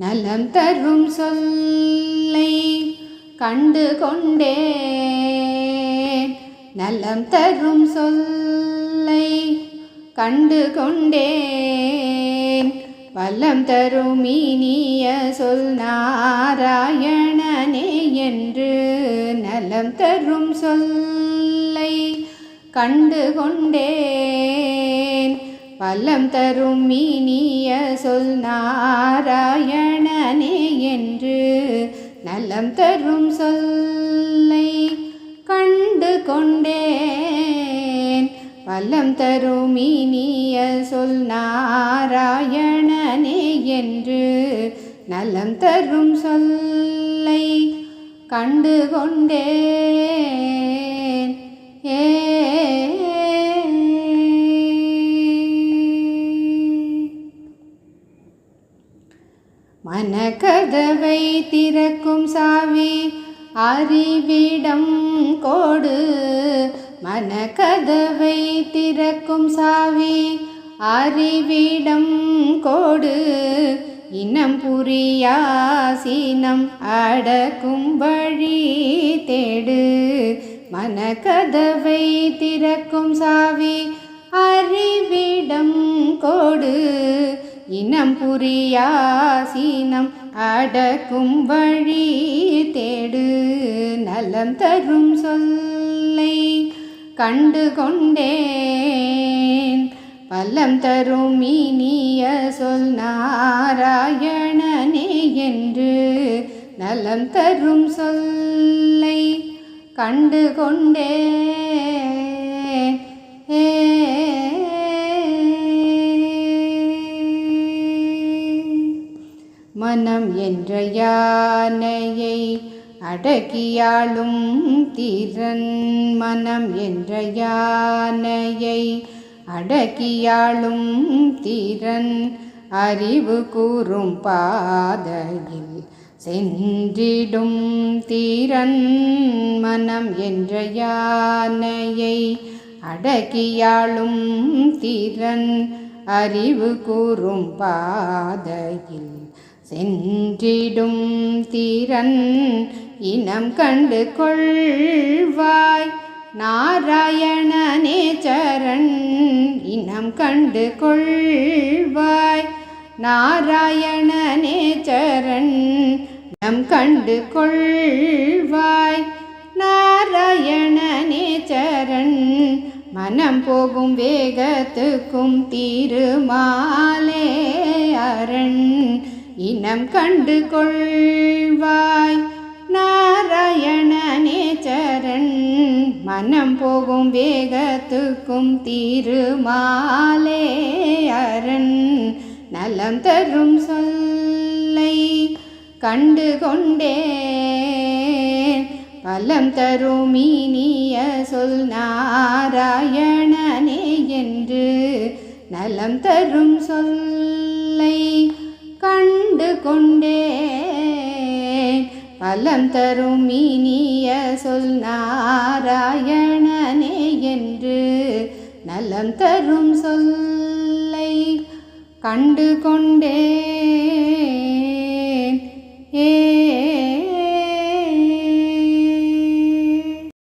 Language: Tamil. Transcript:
நலம் தரும் சொல்லை கண்டு கொண்டேன். நலம் தரும் சொல்லை கண்டு கொண்டேன். வல்லம் தரும் இனிய சொல் நாராயணனே என்று நலம் தரும் சொல்லை கண்டு கொண்டேன். வல்லம் தரும் இனிய சொல் நாராயணனே என்று நலம் தரும் சொல்லை கண்டு கொண்டேன். வல்லம் தரும் இனிய சொல் நாராயணனே என்று நலம் தரும் சொல்லை கண்டு கொண்டேன். மனக்கதவை திறக்கும் சாவி அறிவிடம் கோடு. மனக்கதவை திறக்கும் சாவி அறிவிடம் கோடு. இனம் புரியாசீனம் அடக்கும் வழி தேடு. மனக்கதவை திறக்கும் சாவி அறிவிடம் கோடு. இனம் புரியாசீனம் அடக்கும் வழி தேடு. நலம் தரும் சொல்லை கண்டு கொண்டேன். வல்லம் தரும் இனிய சொல் நாராயணனே என்று நலம் தரும் சொல்லை கண்டு கொண்டேன். மனம் என்ற யானையை அடக்கியாளும் திறன். மனம் என்ற யானையை அடக்கியாளும் திறன். அறிவு கூறும் பாதையில் சென்றிடும் திறன். மனம் என்ற யானையை அடக்கியாளும் திறன். அறிவு கூறும் பாதையில் சென்றிடும் திறன். இனம் கண்டு கொள்வாய் நாராயணனே சரண். இனம் கண்டு கொள்வாய் நாராயணனே சரண். இனம் கண்டு கொள்வாய் நாராயணனே சரண். மனம் போகும் வேகத்துக்கும் திருமாலே அரண். இனம் கண்டு கொள்வாய் நாராயணனே சரண். மனம் போகும் வேகத்துக்கும் திருமாலே அரண். நலம் தரும் சொல்லை கண்டு கொண்டேன். வல்லம் தரும் இனிய சொல் நாராயணனே என்று நலம் தரும் சொல்லை கண்டு கொண்டேன். வல்லம் தரும் இனிய சொல் நாராயணனே என்று நலம் தரும் சொல்லை கண்டு கொண்டேன்.